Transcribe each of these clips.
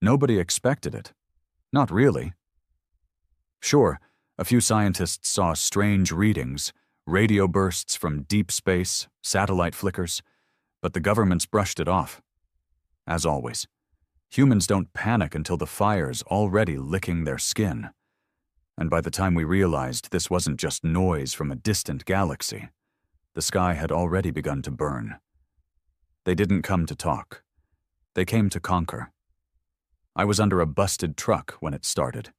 Nobody expected it. Not really. Sure, a few scientists saw strange readings, radio bursts from deep space, satellite flickers, but the governments brushed it off. As always, humans don't panic until the fire's already licking their skin. And by the time we realized this wasn't just noise from a distant galaxy, the sky had already begun to burn. They didn't come to talk. They came to conquer. I was under a busted truck when it started.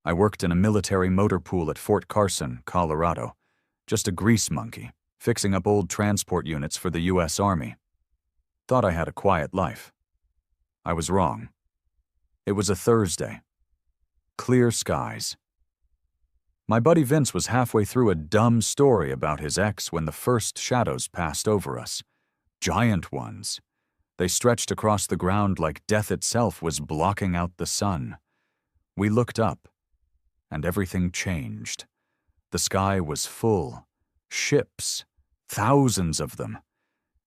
I worked in a military motor pool at Fort Carson, Colorado, just a grease monkey, fixing up old transport units for the U.S. Army. Thought I had a quiet life. I was wrong. It was a Thursday. Clear skies. My buddy Vince was halfway through a dumb story about his ex when the first shadows passed over us. Giant ones. They stretched across the ground like death itself was blocking out the sun. We looked up, and everything changed. The sky was full. Ships. Thousands of them.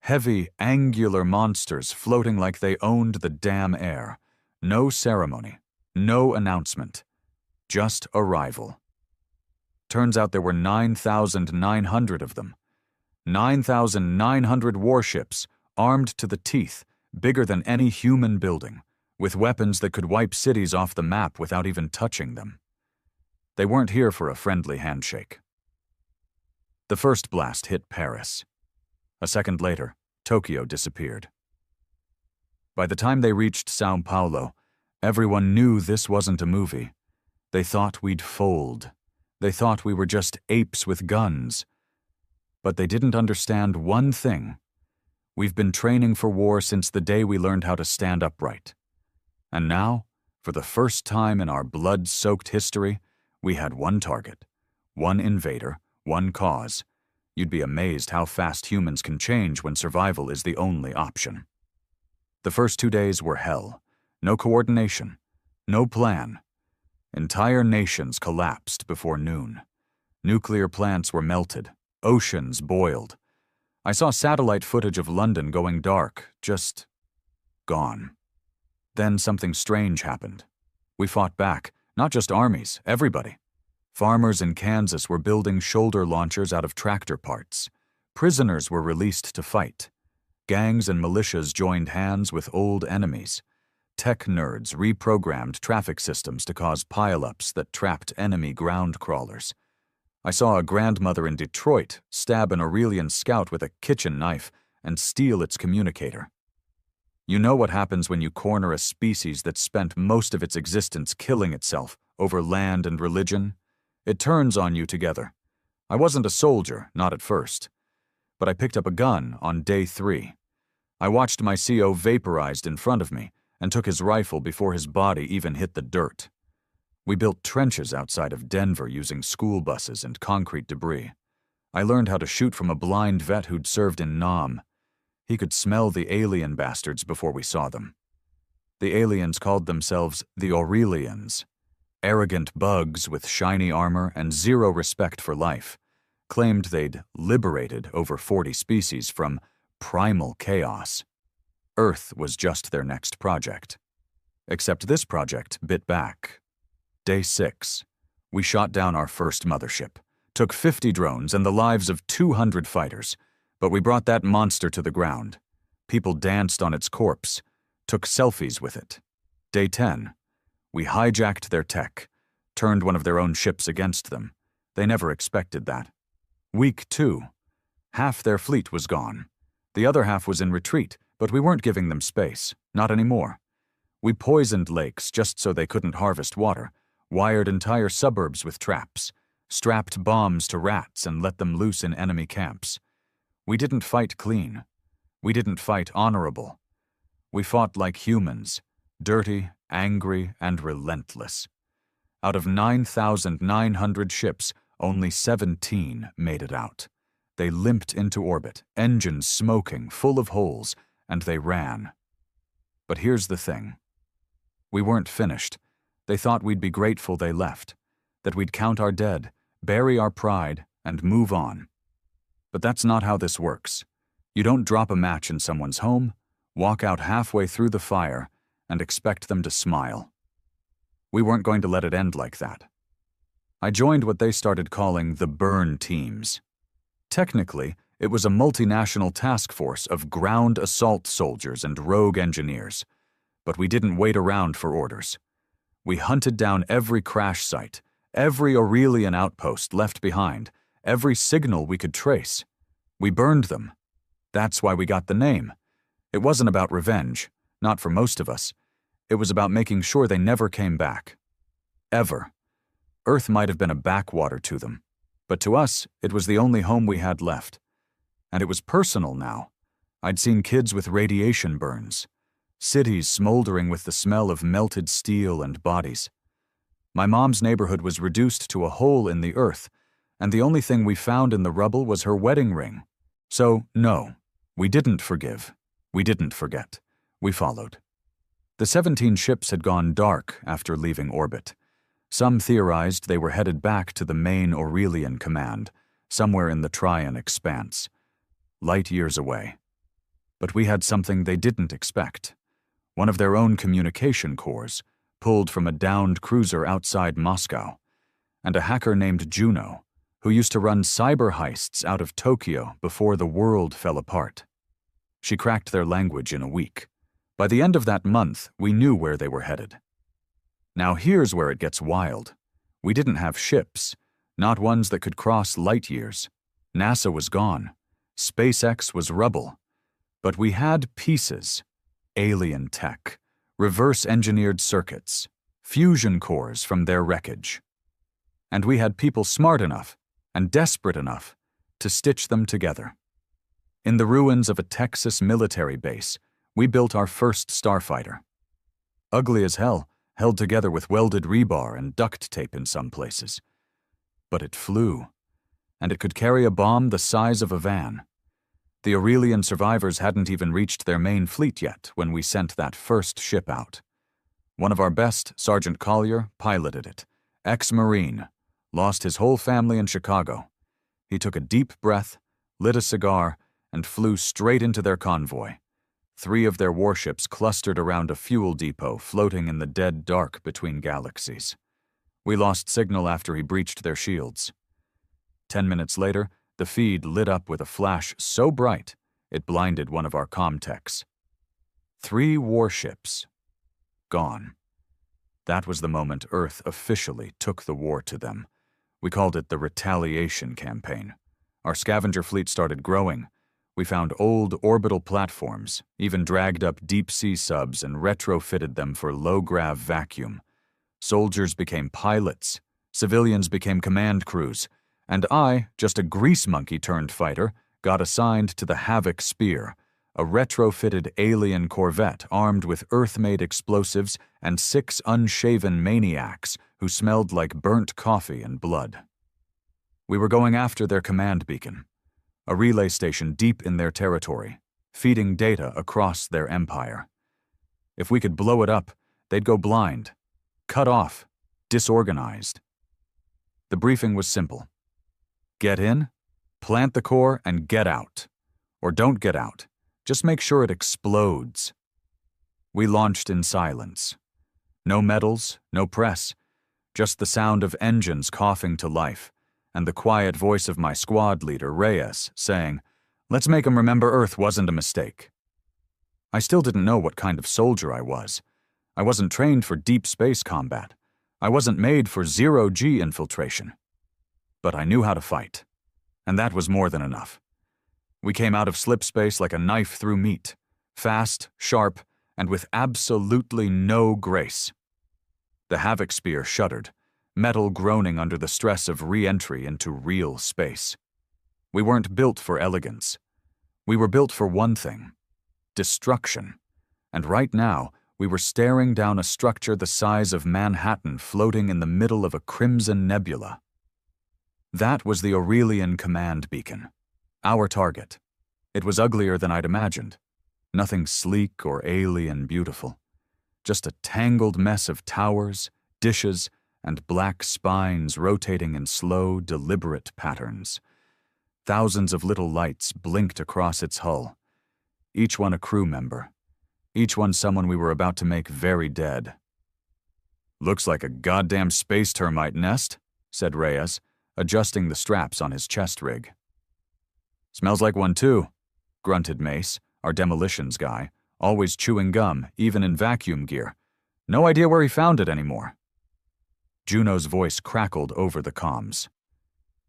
Heavy, angular monsters floating like they owned the damn air. No ceremony. No announcement. Just arrival. Turns out there were 9,900 of them. 9,900 warships, armed to the teeth, bigger than any human building, with weapons that could wipe cities off the map without even touching them. They weren't here for a friendly handshake. The first blast hit Paris. A second later, Tokyo disappeared. By the time they reached Sao Paulo, everyone knew this wasn't a movie. They thought we'd fold. They thought we were just apes with guns. But they didn't understand one thing. We've been training for war since the day we learned how to stand upright. And now, for the first time in our blood-soaked history, we had one target, one invader, one cause. You'd be amazed how fast humans can change when survival is the only option. The first 2 days were hell. No coordination. No plan. Entire nations collapsed before noon. Nuclear plants were melted. Oceans boiled. I saw satellite footage of London going dark, just gone. Then something strange happened. We fought back, not just armies, everybody. Farmers in Kansas were building shoulder launchers out of tractor parts. Prisoners were released to fight. Gangs and militias joined hands with old enemies. Tech nerds reprogrammed traffic systems to cause pileups that trapped enemy ground crawlers. I saw a grandmother in Detroit stab an Aurelian scout with a kitchen knife and steal its communicator. You know what happens when you corner a species that spent most of its existence killing itself over land and religion? It turns on you together. I wasn't a soldier, not at first. But I picked up a gun on day 3. I watched my CO vaporized in front of me and took his rifle before his body even hit the dirt. We built trenches outside of Denver using school buses and concrete debris. I learned how to shoot from a blind vet who'd served in Nam. He could smell the alien bastards before we saw them. The aliens called themselves the Aurelians. Arrogant bugs with shiny armor and zero respect for life. Claimed they'd liberated over 40 species from primal chaos. Earth was just their next project. Except this project bit back. Day 6. We shot down our first mothership, took 50 drones and the lives of 200 fighters, but we brought that monster to the ground. People danced on its corpse, took selfies with it. Day 10. We hijacked their tech, turned one of their own ships against them. They never expected that. Week 2. Half their fleet was gone. The other half was in retreat, but we weren't giving them space, not anymore. We poisoned lakes just so they couldn't harvest water, wired entire suburbs with traps, strapped bombs to rats and let them loose in enemy camps. We didn't fight clean. We didn't fight honorable. We fought like humans, dirty, angry, and relentless. Out of 9,900 ships, only 17 made it out. They limped into orbit, engines smoking, full of holes, and they ran. But here's the thing. We weren't finished. They thought we'd be grateful they left, that we'd count our dead, bury our pride, and move on. But that's not how this works. You don't drop a match in someone's home, walk out halfway through the fire, and expect them to smile. We weren't going to let it end like that. I joined what they started calling the burn teams. Technically, it was a multinational task force of ground assault soldiers and rogue engineers, but we didn't wait around for orders. We hunted down every crash site, every Aurelian outpost left behind, every signal we could trace. We burned them. That's why we got the name. It wasn't about revenge, not for most of us. It was about making sure they never came back. Ever. Earth might have been a backwater to them, but to us, it was the only home we had left. And it was personal now. I'd seen kids with radiation burns, cities smoldering with the smell of melted steel and bodies. My mom's neighborhood was reduced to a hole in the earth, and the only thing we found in the rubble was her wedding ring. So, no, we didn't forgive. We didn't forget. We followed. The 17 ships had gone dark after leaving orbit. Some theorized they were headed back to the main Aurelian command, somewhere in the Trian expanse, light years away. But we had something they didn't expect. One of their own communication cores, pulled from a downed cruiser outside Moscow, and a hacker named Juno, who used to run cyber heists out of Tokyo before the world fell apart. She cracked their language in a week. By the end of that month, we knew where they were headed. Now here's where it gets wild. We didn't have ships, not ones that could cross light years. NASA was gone. SpaceX was rubble. But we had pieces. Alien tech, reverse-engineered circuits, fusion cores from their wreckage. And we had people smart enough and desperate enough to stitch them together. In the ruins of a Texas military base, we built our first starfighter. Ugly as hell, held together with welded rebar and duct tape in some places. But it flew, and it could carry a bomb the size of a van. The Aurelian survivors hadn't even reached their main fleet yet when we sent that first ship out. One of our best, Sergeant Collier, piloted it. Ex-Marine, lost his whole family in Chicago. He took a deep breath, lit a cigar, and flew straight into their convoy. 3 of their warships clustered around a fuel depot floating in the dead dark between galaxies. We lost signal after he breached their shields. 10 minutes later, the feed lit up with a flash so bright it blinded one of our comtechs. 3 warships. Gone. That was the moment Earth officially took the war to them. We called it the Retaliation Campaign. Our scavenger fleet started growing. We found old orbital platforms, even dragged up deep-sea subs and retrofitted them for low-grav vacuum. Soldiers became pilots, civilians became command crews, and I, just a grease monkey-turned-fighter, got assigned to the Havoc Spear, a retrofitted alien corvette armed with Earth-made explosives and 6 unshaven maniacs who smelled like burnt coffee and blood. We were going after their command beacon, a relay station deep in their territory, feeding data across their empire. If we could blow it up, they'd go blind, cut off, disorganized. The briefing was simple. Get in, plant the core, and get out. Or don't get out. Just make sure it explodes. We launched in silence. No medals, no press, just the sound of engines coughing to life, and the quiet voice of my squad leader, Reyes, saying, "Let's make 'em remember Earth wasn't a mistake." I still didn't know what kind of soldier I was. I wasn't trained for deep space combat. I wasn't made for zero-G infiltration. But I knew how to fight, and that was more than enough. We came out of slipspace like a knife through meat, fast, sharp, and with absolutely no grace. The Havoc Spear shuddered, metal groaning under the stress of re-entry into real space. We weren't built for elegance. We were built for one thing: destruction. And right now, we were staring down a structure the size of Manhattan floating in the middle of a crimson nebula. That was the Aurelian command beacon, our target. It was uglier than I'd imagined. Nothing sleek or alien beautiful. Just a tangled mess of towers, dishes, and black spines rotating in slow, deliberate patterns. Thousands of little lights blinked across its hull, each one a crew member, each one someone we were about to make very dead. "Looks like a goddamn space termite nest," said Reyes, adjusting the straps on his chest rig. "Smells like one too," grunted Mace, our demolitions guy, always chewing gum, even in vacuum gear. No idea where he found it anymore. Juno's voice crackled over the comms.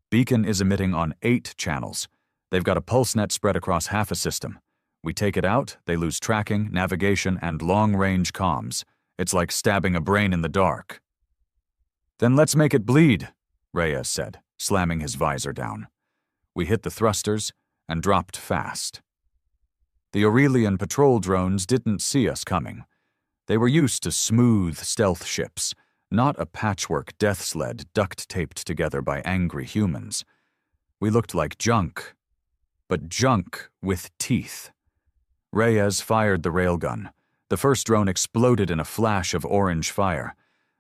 "Beacon is emitting on 8 channels. They've got a pulse net spread across half a system. We take it out, they lose tracking, navigation, and long-range comms. It's like stabbing a brain in the dark." "Then let's make it bleed," Reyes said, slamming his visor down. We hit the thrusters and dropped fast. The Aurelian patrol drones didn't see us coming. They were used to smooth stealth ships, not a patchwork death sled duct-taped together by angry humans. We looked like junk, but junk with teeth. Reyes fired the railgun. The first drone exploded in a flash of orange fire.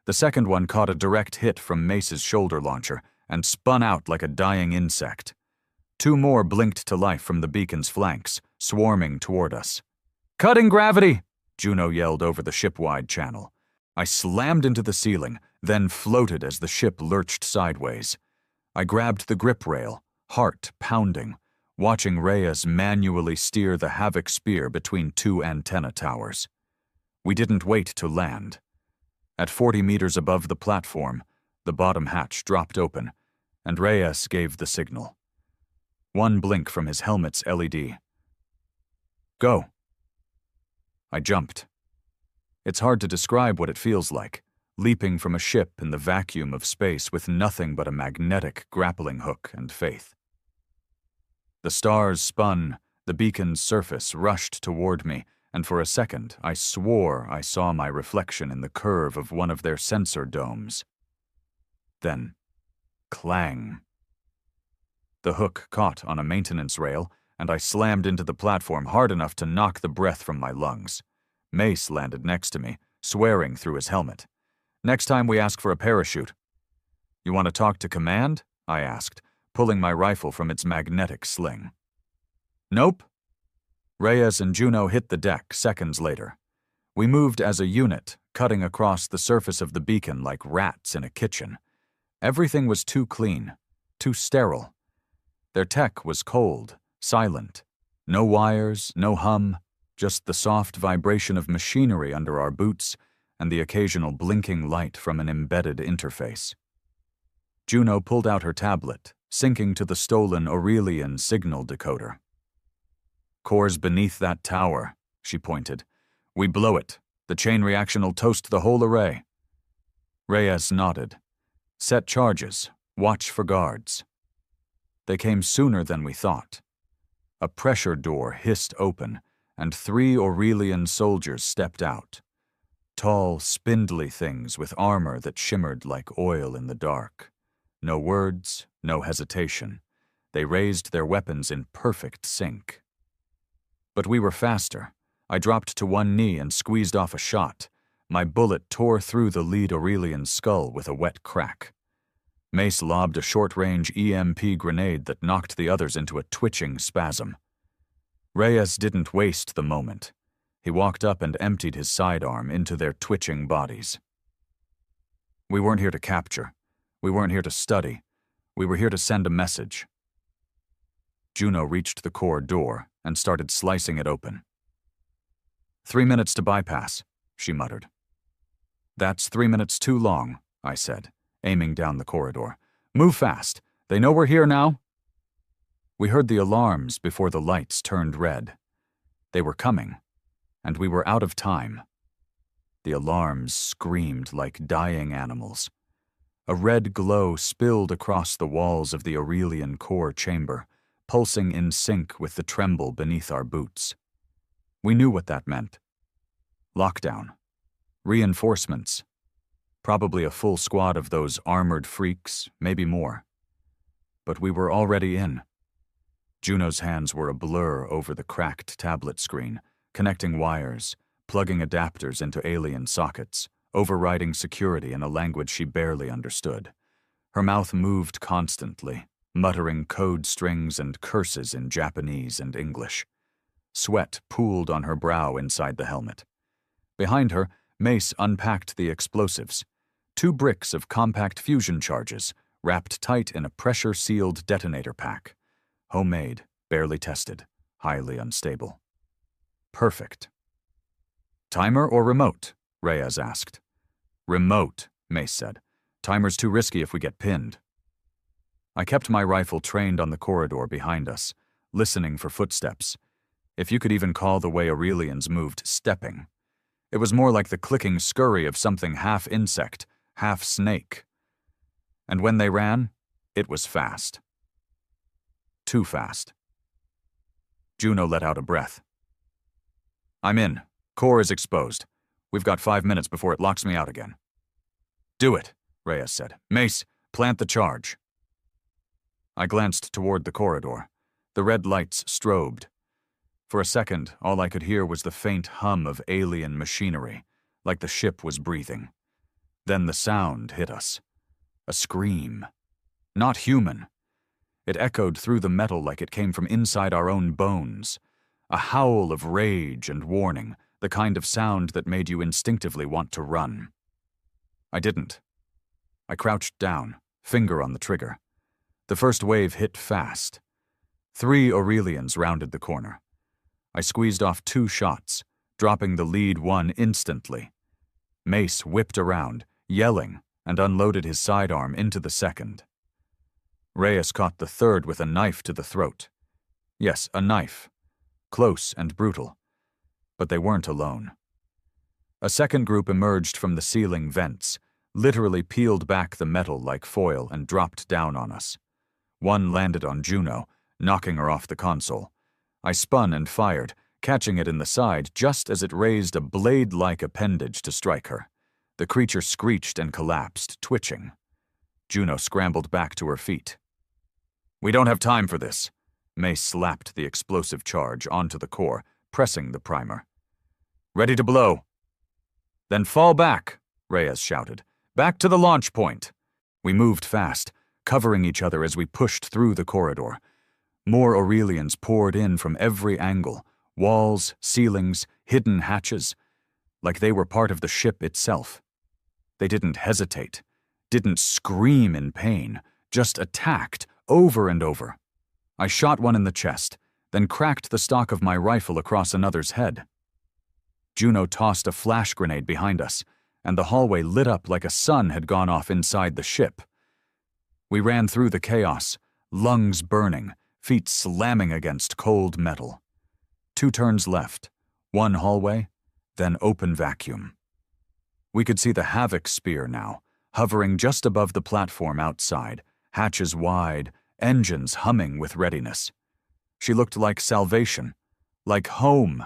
The second one caught a direct hit from Mace's shoulder launcher and spun out like a dying insect. 2 more blinked to life from the beacon's flanks, swarming toward us. "Cutting gravity!" Juno yelled over the ship-wide channel. I slammed into the ceiling, then floated as the ship lurched sideways. I grabbed the grip rail, heart pounding, watching Reyes manually steer the Havoc spear between 2 antenna towers. We didn't wait to land. At 40 meters above the platform, the bottom hatch dropped open, and Reyes gave the signal. 1 blink from his helmet's LED. "Go." I jumped. It's hard to describe what it feels like, leaping from a ship in the vacuum of space with nothing but a magnetic grappling hook and faith. The stars spun, the beacon's surface rushed toward me, and for a second I swore I saw my reflection in the curve of one of their sensor domes. Then, clang. The hook caught on a maintenance rail, and I slammed into the platform hard enough to knock the breath from my lungs. Mace landed next to me, swearing through his helmet. "Next time we ask for a parachute." "You want to talk to command?" I asked, pulling my rifle from its magnetic sling. "Nope." Reyes and Juno hit the deck seconds later. We moved as a unit, cutting across the surface of the beacon like rats in a kitchen. Everything was too clean, too sterile. Their tech was cold, silent. No wires, no hum, just the soft vibration of machinery under our boots and the occasional blinking light from an embedded interface. Juno pulled out her tablet, syncing to the stolen Aurelian signal decoder. "Core's beneath that tower," she pointed. "We blow it. The chain reaction'll toast the whole array." Reyes nodded. "Set charges. Watch for guards." They came sooner than we thought. A pressure door hissed open, and 3 Aurelian soldiers stepped out. Tall, spindly things with armor that shimmered like oil in the dark. No words, no hesitation. They raised their weapons in perfect sync. But we were faster. I dropped to one knee and squeezed off a shot. My bullet tore through the lead Aurelian's skull with a wet crack. Mace lobbed a short-range EMP grenade that knocked the others into a twitching spasm. Reyes didn't waste the moment. He walked up and emptied his sidearm into their twitching bodies. We weren't here to capture. We weren't here to study. We were here to send a message. Juno reached the core door and started slicing it open. 3 minutes to bypass, she muttered. That's 3 minutes too long, I said, aiming down the corridor. Move fast. They know we're here now. We heard the alarms before the lights turned red. They were coming, and we were out of time. The alarms screamed like dying animals. A red glow spilled across the walls of the Aurelian core chamber, pulsing in sync with the tremble beneath our boots. We knew what that meant. Lockdown. Reinforcements. Probably a full squad of those armored freaks, maybe more. But we were already in. Juno's hands were a blur over the cracked tablet screen, connecting wires, plugging adapters into alien sockets, overriding security in a language she barely understood. Her mouth moved constantly, muttering code strings and curses in Japanese and English. Sweat pooled on her brow inside the helmet. Behind her, Mace unpacked the explosives. 2 bricks of compact fusion charges, wrapped tight in a pressure-sealed detonator pack. Homemade, barely tested, highly unstable. Perfect. Timer or remote? Reyes asked. Remote, Mace said. Timer's too risky if we get pinned. I kept my rifle trained on the corridor behind us, listening for footsteps. If you could even call the way Aurelians moved stepping. It was more like the clicking scurry of something half insect, half snake. And when they ran, it was fast. Too fast. Juno let out a breath. I'm in. Core is exposed. We've got 5 minutes before it locks me out again. Do it, Reyes said. Mace, plant the charge. I glanced toward the corridor. The red lights strobed. For a second, all I could hear was the faint hum of alien machinery, like the ship was breathing. Then the sound hit us. A scream. Not human. It echoed through the metal like it came from inside our own bones. A howl of rage and warning, the kind of sound that made you instinctively want to run. I didn't. I crouched down, finger on the trigger. The first wave hit fast. 3 Aurelians rounded the corner. I squeezed off 2 shots, dropping the lead one instantly. Mace whipped around, yelling, and unloaded his sidearm into the second. Reyes caught the third with a knife to the throat. Yes, a knife. Close and brutal. But they weren't alone. A second group emerged from the ceiling vents, literally peeled back the metal like foil and dropped down on us. One landed on Juno, knocking her off the console. I spun and fired, catching it in the side just as it raised a blade-like appendage to strike her. The creature screeched and collapsed, twitching. Juno scrambled back to her feet. We don't have time for this. Mace slapped the explosive charge onto the core, pressing the primer. Ready to blow. Then fall back, Reyes shouted. Back to the launch point. We moved fast, covering each other as we pushed through the corridor. More Aurelians poured in from every angle, walls, ceilings, hidden hatches, like they were part of the ship itself. They didn't hesitate, didn't scream in pain, just attacked over and over. I shot one in the chest, then cracked the stock of my rifle across another's head. Juno tossed a flash grenade behind us, and the hallway lit up like a sun had gone off inside the ship. We ran through the chaos, lungs burning, feet slamming against cold metal. 2 turns left, 1 hallway, then open vacuum. We could see the Havoc spear now, hovering just above the platform outside, hatches wide, engines humming with readiness. She looked like salvation, like home.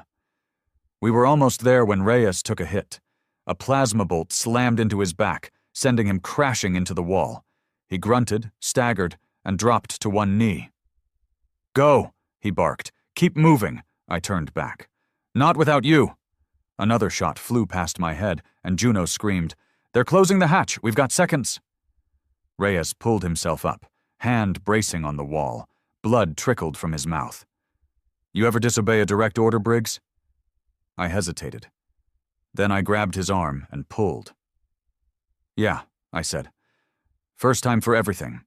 We were almost there when Reyes took a hit. A plasma bolt slammed into his back, sending him crashing into the wall. He grunted, staggered, and dropped to one knee. Go, he barked. Keep moving. I turned back. Not without you. Another shot flew past my head, and Juno screamed, They're closing the hatch. We've got seconds. Reyes pulled himself up, hand bracing on the wall. Blood trickled from his mouth. You ever disobey a direct order, Briggs? I hesitated. Then I grabbed his arm and pulled. Yeah, I said. First time for everything.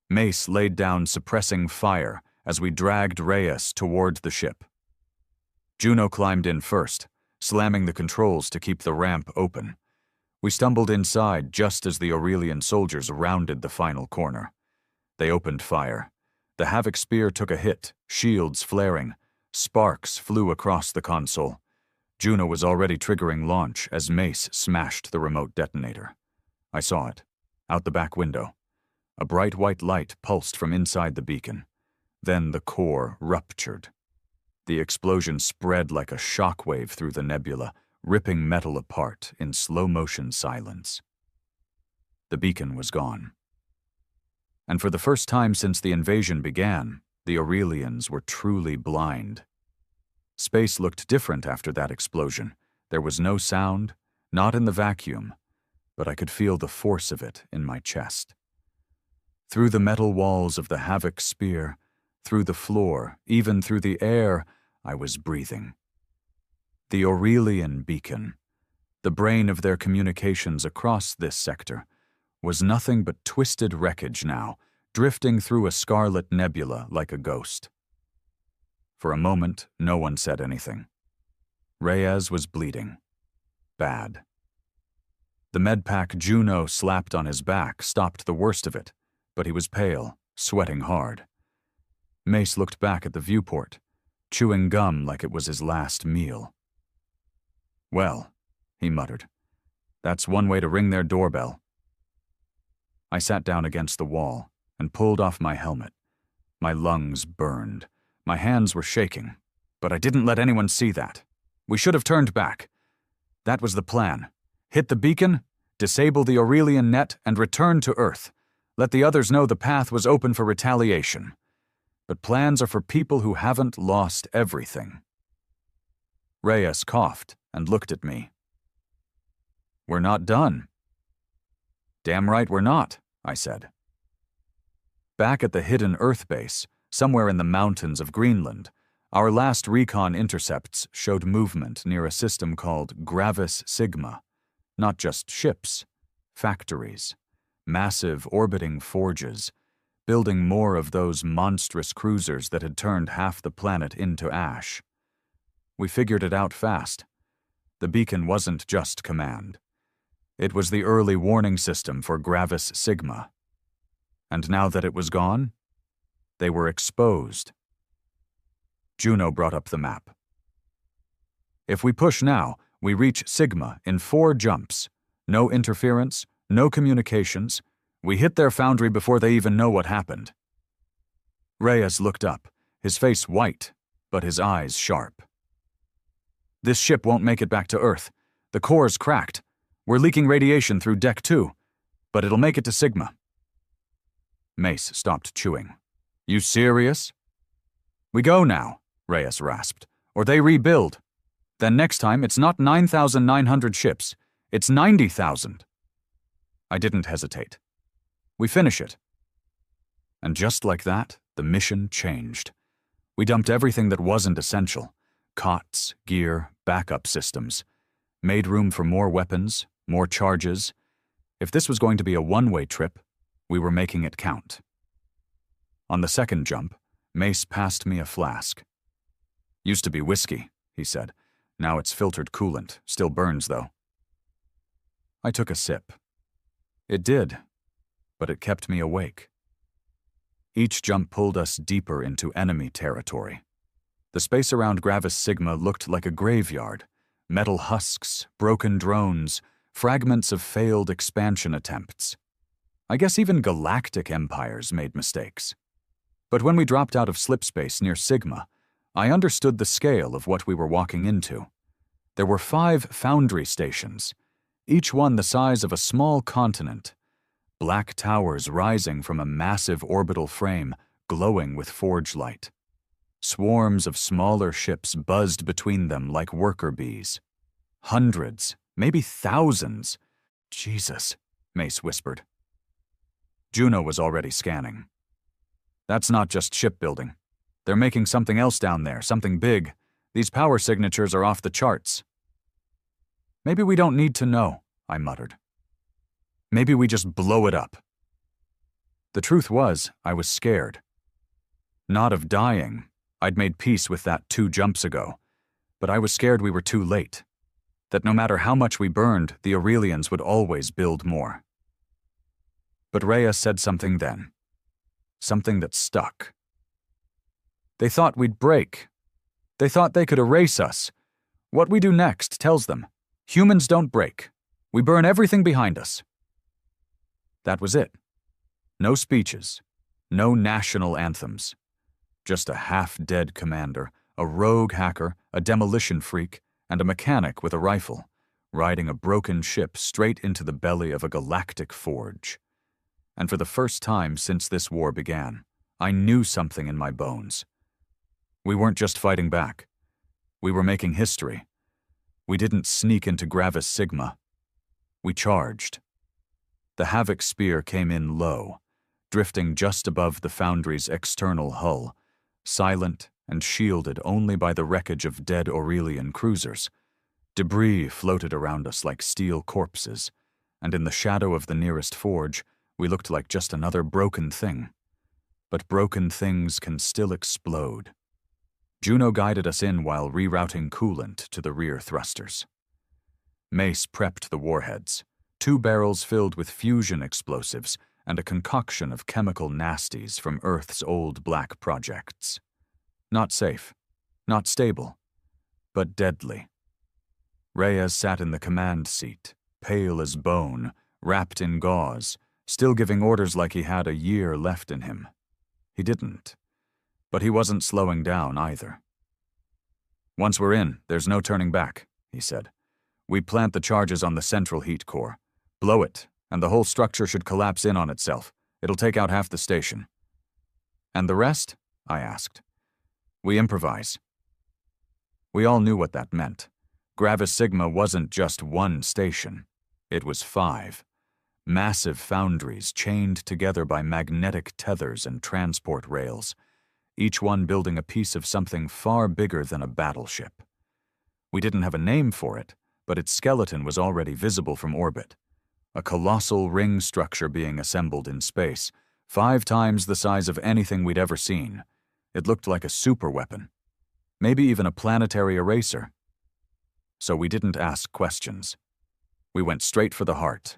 Mace laid down suppressing fire as we dragged Reyes toward the ship. Juno climbed in first, slamming the controls to keep the ramp open. We stumbled inside just as the Aurelian soldiers rounded the final corner. They opened fire. The Havoc spear took a hit, shields flaring. Sparks flew across the console. Juno was already triggering launch as Mace smashed the remote detonator. I saw it, out the back window. A bright white light pulsed from inside the beacon. Then the core ruptured. The explosion spread like a shockwave through the nebula, ripping metal apart in slow-motion silence. The beacon was gone. And for the first time since the invasion began, the Aurelians were truly blind. Space looked different after that explosion. There was no sound, not in the vacuum, but I could feel the force of it in my chest. Through the metal walls of the Havoc spear, through the floor, even through the air, I was breathing. The Aurelian beacon, the brain of their communications across this sector, was nothing but twisted wreckage now, drifting through a scarlet nebula like a ghost. For a moment, no one said anything. Reyes was bleeding. Bad. The medpack Juno slapped on his back stopped the worst of it, but he was pale, sweating hard. Mace looked back at the viewport, chewing gum like it was his last meal. "Well," he muttered, "that's one way to ring their doorbell." I sat down against the wall and pulled off my helmet. My lungs burned. My hands were shaking, but I didn't let anyone see that. We should have turned back. That was the plan. Hit the beacon, disable the Aurelian net, and return to Earth. Let the others know the path was open for retaliation. But plans are for people who haven't lost everything. Reyes coughed and looked at me. "We're not done." "Damn right we're not," I said. Back at the hidden Earth base, somewhere in the mountains of Greenland, our last recon intercepts showed movement near a system called Gravis Sigma. Not just ships, factories, massive orbiting forges, building more of those monstrous cruisers that had turned half the planet into ash. We figured it out fast. The beacon wasn't just command. It was the early warning system for Gravis Sigma. And now that it was gone, they were exposed. Juno brought up the map. "If we push now, we reach Sigma in 4 jumps. No interference, no communications. We hit their foundry before they even know what happened." Reyes looked up, his face white, but his eyes sharp. "This ship won't make it back to Earth. The core's cracked. We're leaking radiation through Deck 2, but it'll make it to Sigma." Mace stopped chewing. "You serious?" "We go now," Reyes rasped, "or they rebuild. Then next time it's not 9,900 ships, it's 90,000. I didn't hesitate. "We finish it." And just like that, the mission changed. We dumped everything that wasn't essential. Cots, gear, backup systems. Made room for more weapons, more charges. If this was going to be a one-way trip, we were making it count. On the second jump, Mace passed me a flask. "Used to be whiskey," he said. "Now it's filtered coolant, still burns though." I took a sip. It did, but it kept me awake. Each jump pulled us deeper into enemy territory. The space around Gravis Sigma looked like a graveyard. Metal husks, broken drones, fragments of failed expansion attempts. I guess even galactic empires made mistakes. But when we dropped out of slipspace near Sigma, I understood the scale of what we were walking into. There were 5 foundry stations, each one the size of a small continent. Black towers rising from a massive orbital frame, glowing with forge light. Swarms of smaller ships buzzed between them like worker bees. Hundreds, maybe thousands. "Jesus," Mace whispered. Juno was already scanning. "That's not just shipbuilding. They're making something else down there, something big. These power signatures are off the charts." "Maybe we don't need to know," I muttered. "Maybe we just blow it up." The truth was, I was scared. Not of dying. I'd made peace with that 2 jumps ago. But I was scared we were too late. That no matter how much we burned, the Aurelians would always build more. But Reyes said something then. Something that stuck. "They thought we'd break. They thought they could erase us. What we do next tells them, humans don't break. We burn everything behind us." That was it. No speeches. No national anthems. Just a half-dead commander, a rogue hacker, a demolition freak, and a mechanic with a rifle, riding a broken ship straight into the belly of a galactic forge. And for the first time since this war began, I knew something in my bones. We weren't just fighting back. We were making history. We didn't sneak into Gravis Sigma. We charged. The Havoc spear came in low, drifting just above the Foundry's external hull, silent and shielded only by the wreckage of dead Aurelian cruisers. Debris floated around us like steel corpses, and in the shadow of the nearest forge, we looked like just another broken thing. But broken things can still explode. Juno guided us in while rerouting coolant to the rear thrusters. Mace prepped the warheads, 2 barrels filled with fusion explosives and a concoction of chemical nasties from Earth's old black projects. Not safe, not stable, but deadly. Reyes sat in the command seat, pale as bone, wrapped in gauze, still giving orders like he had a year left in him. He didn't, but he wasn't slowing down either. "Once we're in, there's no turning back," he said. "We plant the charges on the central heat core. Blow it, and the whole structure should collapse in on itself. It'll take out half the station." "And the rest?" I asked. "We improvise." We all knew what that meant. Gravis Sigma wasn't just one station. It was 5. Massive foundries chained together by magnetic tethers and transport rails, each one building a piece of something far bigger than a battleship. We didn't have a name for it, but its skeleton was already visible from orbit. A colossal ring structure being assembled in space, 5 times the size of anything we'd ever seen. It looked like a superweapon, maybe even a planetary eraser. So we didn't ask questions. We went straight for the heart.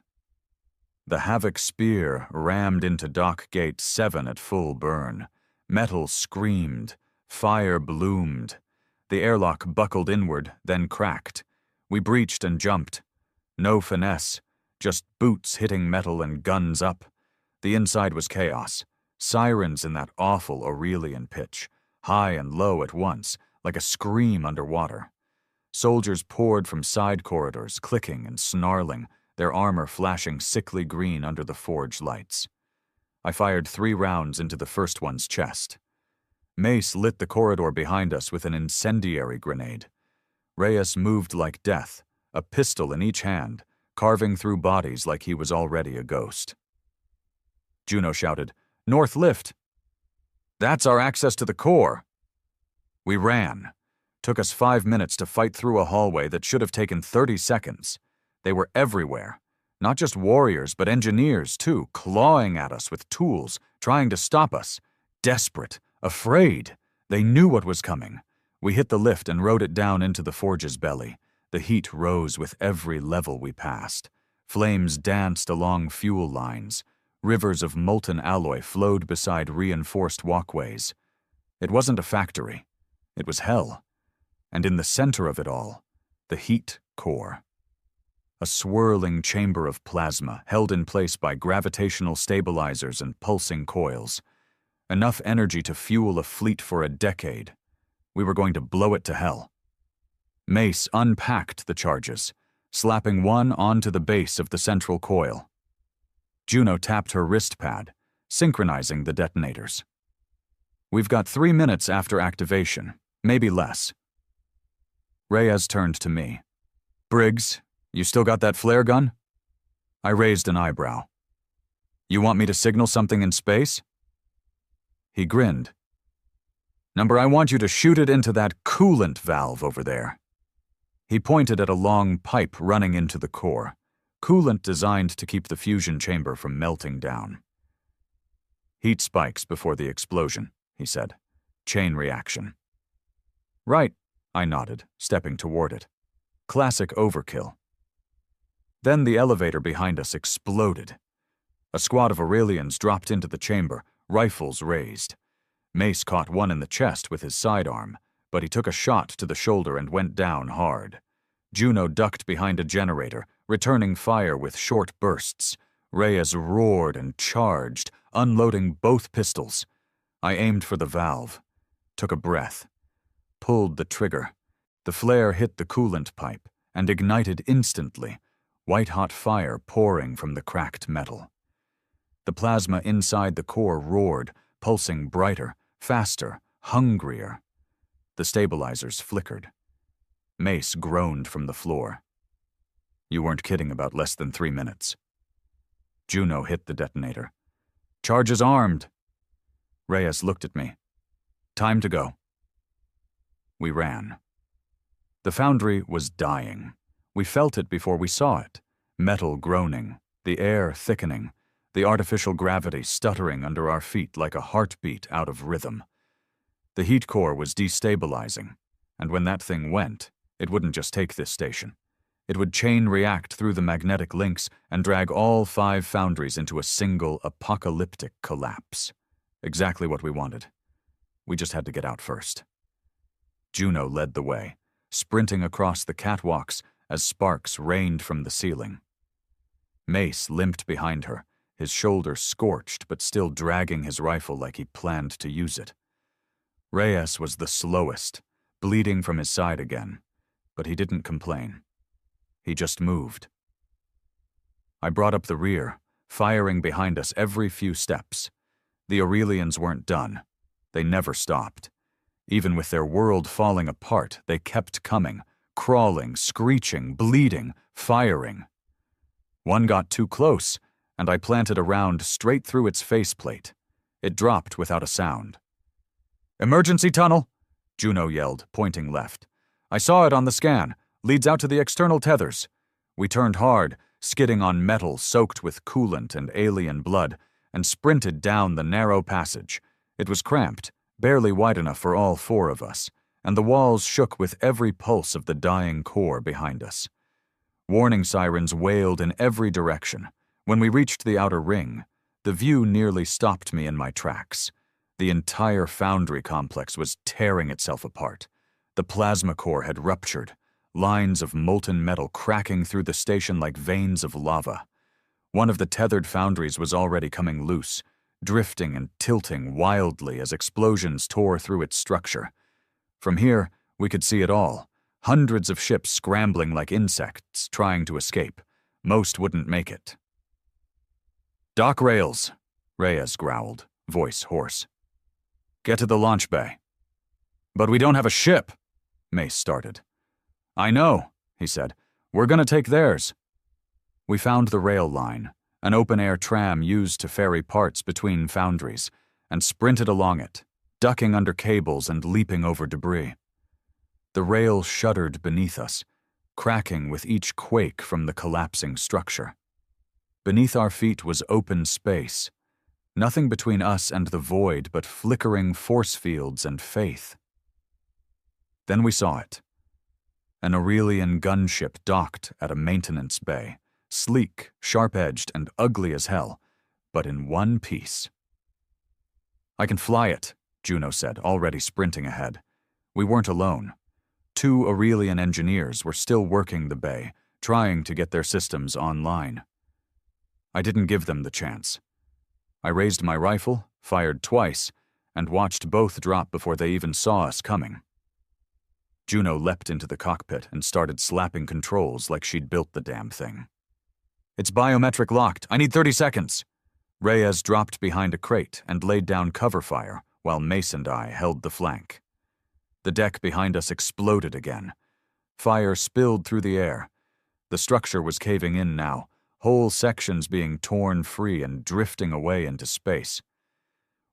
The Havoc spear rammed into Dock Gate 7 at full burn. Metal screamed. Fire bloomed. The airlock buckled inward, then cracked. We breached and jumped. No finesse, just boots hitting metal and guns up. The inside was chaos. Sirens in that awful Aurelian pitch, high and low at once, like a scream underwater. Soldiers poured from side corridors, clicking and snarling, their armor flashing sickly green under the forge lights. I fired 3 rounds into the first one's chest. Mace lit the corridor behind us with an incendiary grenade. Reyes moved like death, a pistol in each hand, carving through bodies like he was already a ghost. Juno shouted, "North lift!" "That's our access to the core!" We ran. Took us 5 minutes to fight through a hallway that should have taken 30 seconds. They were everywhere. Not just warriors, but engineers, too, clawing at us with tools, trying to stop us. Desperate, afraid. They knew what was coming. We hit the lift and rode it down into the forge's belly. The heat rose with every level we passed. Flames danced along fuel lines. Rivers of molten alloy flowed beside reinforced walkways. It wasn't a factory. It was hell. And in the center of it all, the heat core. A swirling chamber of plasma held in place by gravitational stabilizers and pulsing coils. Enough energy to fuel a fleet for a decade. We were going to blow it to hell. Mace unpacked the charges, slapping one onto the base of the central coil. Juno tapped her wrist pad, synchronizing the detonators. "We've got 3 minutes after activation, maybe less." Reyes turned to me. "Briggs, you still got that flare gun?" I raised an eyebrow. "You want me to signal something in space?" He grinned. "Number, I want you to shoot it into that coolant valve over there." He pointed at a long pipe running into the core, coolant designed to keep the fusion chamber from melting down. "Heat spikes before the explosion," he said. "Chain reaction." "Right," I nodded, stepping toward it. Classic overkill. Then the elevator behind us exploded. A squad of Aurelians dropped into the chamber, rifles raised. Mace caught one in the chest with his sidearm, but he took a shot to the shoulder and went down hard. Juno ducked behind a generator, returning fire with short bursts. Reyes roared and charged, unloading both pistols. I aimed for the valve, took a breath, pulled the trigger. The flare hit the coolant pipe and ignited instantly, white-hot fire pouring from the cracked metal. The plasma inside the core roared, pulsing brighter, faster, hungrier. The stabilizers flickered. Mace groaned from the floor. "You weren't kidding about less than 3 minutes." Juno hit the detonator. "Charges armed." Reyes looked at me. "Time to go." We ran. The foundry was dying. We felt it before we saw it. Metal groaning, the air thickening, the artificial gravity stuttering under our feet like a heartbeat out of rhythm. The heat core was destabilizing, and when that thing went, it wouldn't just take this station. It would chain react through the magnetic links and drag all 5 foundries into a single apocalyptic collapse. Exactly what we wanted. We just had to get out first. Juno led the way, sprinting across the catwalks as sparks rained from the ceiling. Mace limped behind her, his shoulder scorched but still dragging his rifle like he planned to use it. Reyes was the slowest, bleeding from his side again, but he didn't complain. He just moved. I brought up the rear, firing behind us every few steps. The Aurelians weren't done. They never stopped. Even with their world falling apart, they kept coming, crawling, screeching, bleeding, firing. One got too close, and I planted a round straight through its faceplate. It dropped without a sound. "Emergency tunnel!" Juno yelled, pointing left. "I saw it on the scan. Leads out to the external tethers." We turned hard, skidding on metal soaked with coolant and alien blood, and sprinted down the narrow passage. It was cramped, barely wide enough for all 4 of us, and the walls shook with every pulse of the dying core behind us. Warning sirens wailed in every direction. When we reached the outer ring, the view nearly stopped me in my tracks. The entire foundry complex was tearing itself apart. The plasma core had ruptured, lines of molten metal cracking through the station like veins of lava. One of the tethered foundries was already coming loose, drifting and tilting wildly as explosions tore through its structure. From here, we could see it all. Hundreds of ships scrambling like insects, trying to escape. Most wouldn't make it. "Dock rails," Reyes growled, voice hoarse. "Get to the launch bay." "But we don't have a ship," Mace started. "I know," he said. "We're gonna take theirs." We found the rail line, an open-air tram used to ferry parts between foundries, and sprinted along it, ducking under cables and leaping over debris. The rail shuddered beneath us, cracking with each quake from the collapsing structure. Beneath our feet was open space, nothing between us and the void but flickering force fields and faith. Then we saw it. An Aurelian gunship docked at a maintenance bay, sleek, sharp-edged, and ugly as hell, but in one piece. "I can fly it," Juno said, already sprinting ahead. We weren't alone. 2 Aurelian engineers were still working the bay, trying to get their systems online. I didn't give them the chance. I raised my rifle, fired twice, and watched both drop before they even saw us coming. Juno leapt into the cockpit and started slapping controls like she'd built the damn thing. "It's biometric locked. I need 30 seconds. Reyes dropped behind a crate and laid down cover fire while Mace and I held the flank. The deck behind us exploded again. Fire spilled through the air. The structure was caving in now, whole sections being torn free and drifting away into space.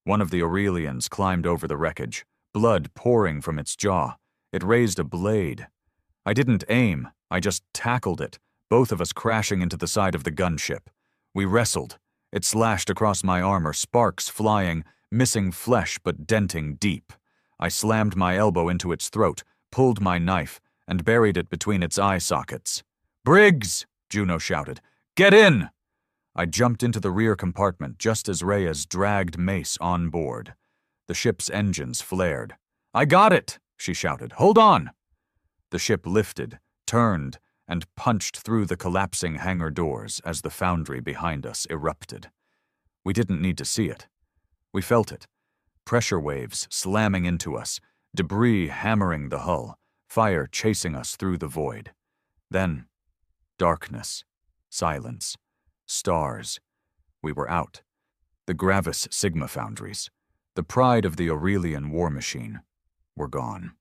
One of the Aurelians climbed over the wreckage, blood pouring from its jaw. It raised a blade. I didn't aim, I just tackled it, both of us crashing into the side of the gunship. We wrestled. It slashed across my armor, sparks flying, missing flesh but denting deep. I slammed my elbow into its throat, pulled my knife, and buried it between its eye sockets. "Briggs!" Juno shouted. "Get in!" I jumped into the rear compartment just as Reyes dragged Mace on board. The ship's engines flared. "I got it!" she shouted. "Hold on!" The ship lifted, turned, and punched through the collapsing hangar doors as the foundry behind us erupted. We didn't need to see it. We felt it. Pressure waves slamming into us, debris hammering the hull, fire chasing us through the void. Then, darkness, silence, stars. We were out. The Gravis Sigma foundries, the pride of the Aurelian war machine, were gone.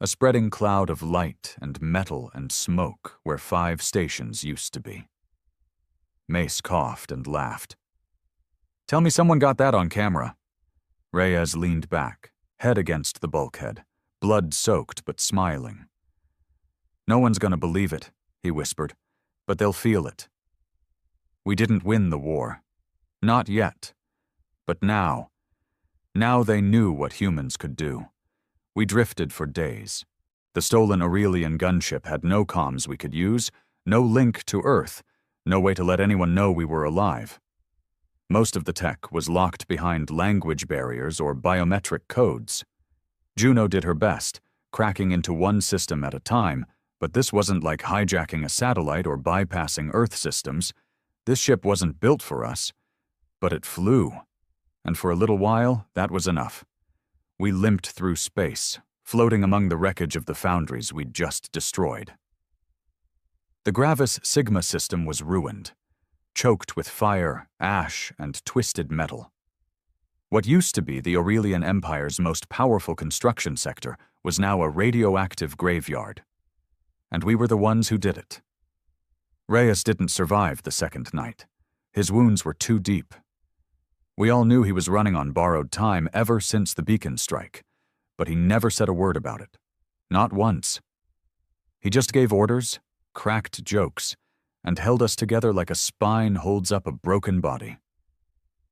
A spreading cloud of light and metal and smoke where 5 stations used to be. Mace coughed and laughed. "Tell me someone got that on camera." Reyes leaned back, head against the bulkhead, blood-soaked but smiling. "No one's gonna believe it," he whispered, "but they'll feel it. We didn't win the war. Not yet. But now they knew what humans could do. We drifted for days. The stolen Aurelian gunship had no comms we could use, no link to Earth, no way to let anyone know we were alive. Most of the tech was locked behind language barriers or biometric codes. Juno did her best, cracking into one system at a time, but this wasn't like hijacking a satellite or bypassing Earth systems. This ship wasn't built for us, but it flew. And for a little while, that was enough. We limped through space, floating among the wreckage of the foundries we'd just destroyed. The Gravis Sigma system was ruined, choked with fire, ash, and twisted metal. What used to be the Aurelian Empire's most powerful construction sector was now a radioactive graveyard. And we were the ones who did it. Reyes didn't survive the second night. His wounds were too deep. We all knew he was running on borrowed time ever since the beacon strike, but he never said a word about it. Not once. He just gave orders, cracked jokes, and held us together like a spine holds up a broken body.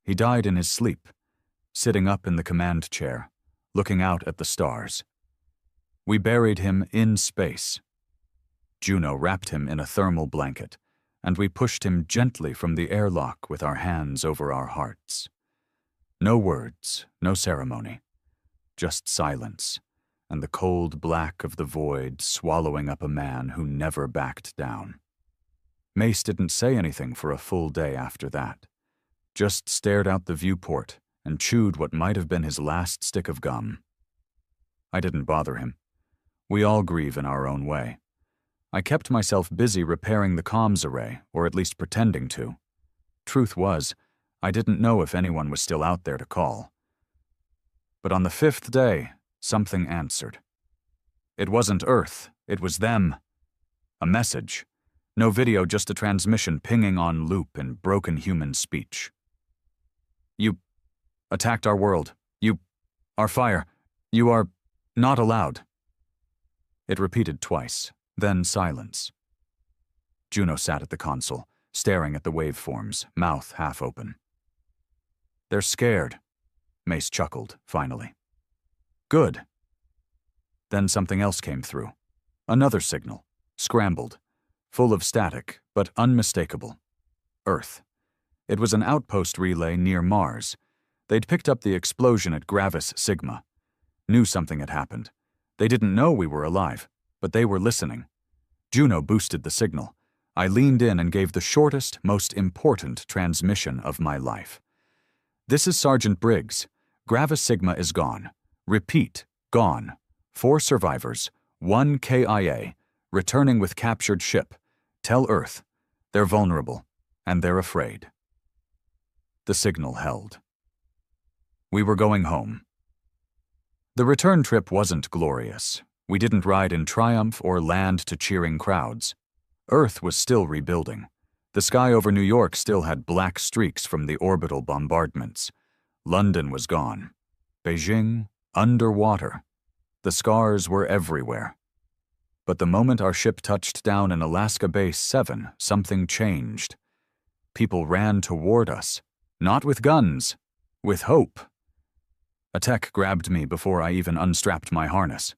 He died in his sleep, sitting up in the command chair, looking out at the stars. We buried him in space. Juno wrapped him in a thermal blanket, and we pushed him gently from the airlock with our hands over our hearts. No words, no ceremony, just silence, and the cold black of the void swallowing up a man who never backed down. Mace didn't say anything for a full day after that, just stared out the viewport and chewed what might have been his last stick of gum. I didn't bother him. We all grieve in our own way. I kept myself busy repairing the comms array, or at least pretending to. Truth was, I didn't know if anyone was still out there to call. But on the 5th day, something answered. It wasn't Earth, it was them. A message. No video, just a transmission pinging on loop in broken human speech. "You attacked our world. You are fire. You are not allowed." It repeated twice. Then silence. Juno sat at the console, staring at the waveforms, mouth half open. "They're scared," Mace chuckled, finally. "Good." Then something else came through. Another signal, scrambled, full of static, but unmistakable. Earth. It was an outpost relay near Mars. They'd picked up the explosion at Gravis Sigma. Knew something had happened. They didn't know we were alive, but they were listening. Juno boosted the signal. I leaned in and gave the shortest, most important transmission of my life. "This is Sergeant Briggs. Gravis Sigma is gone. Repeat, gone. 4 survivors, 1 KIA, returning with captured ship. Tell Earth. They're vulnerable, and they're afraid." The signal held. We were going home. The return trip wasn't glorious. We didn't ride in triumph or land to cheering crowds. Earth was still rebuilding. The sky over New York still had black streaks from the orbital bombardments. London was gone. Beijing, underwater. The scars were everywhere. But the moment our ship touched down in Alaska Base 7, something changed. People ran toward us, not with guns, with hope. A tech grabbed me before I even unstrapped my harness.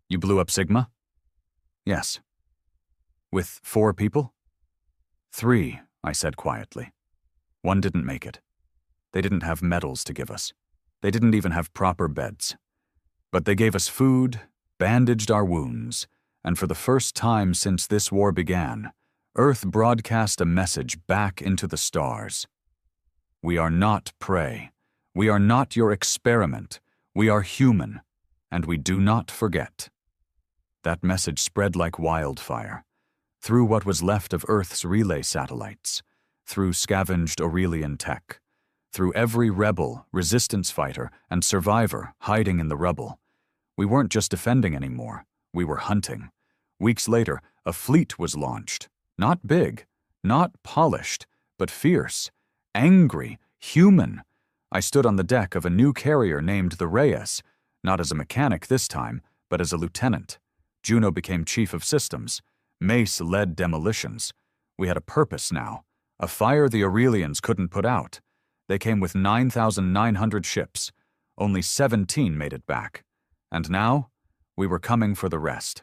"You blew up Sigma?" "Yes." "With 4 people?" "3, I said quietly. One didn't make it. They didn't have medals to give us. They didn't even have proper beds. But they gave us food, bandaged our wounds, and for the first time since this war began, Earth broadcast a message back into the stars. We are not prey. We are not your experiment. We are human, and we do not forget. That message spread like wildfire, through what was left of Earth's relay satellites, through scavenged Aurelian tech, through every rebel, resistance fighter, and survivor hiding in the rubble. We weren't just defending anymore, we were hunting. Weeks later, a fleet was launched. Not big, not polished, but fierce, angry, human. I stood on the deck of a new carrier named the Reyes, Not as a mechanic this time, but as a lieutenant. Juno became chief of systems. Mace led demolitions. We had a purpose now, a fire the Aurelians couldn't put out. They came with 9,900 ships. Only 17 made it back. And now, we were coming for the rest.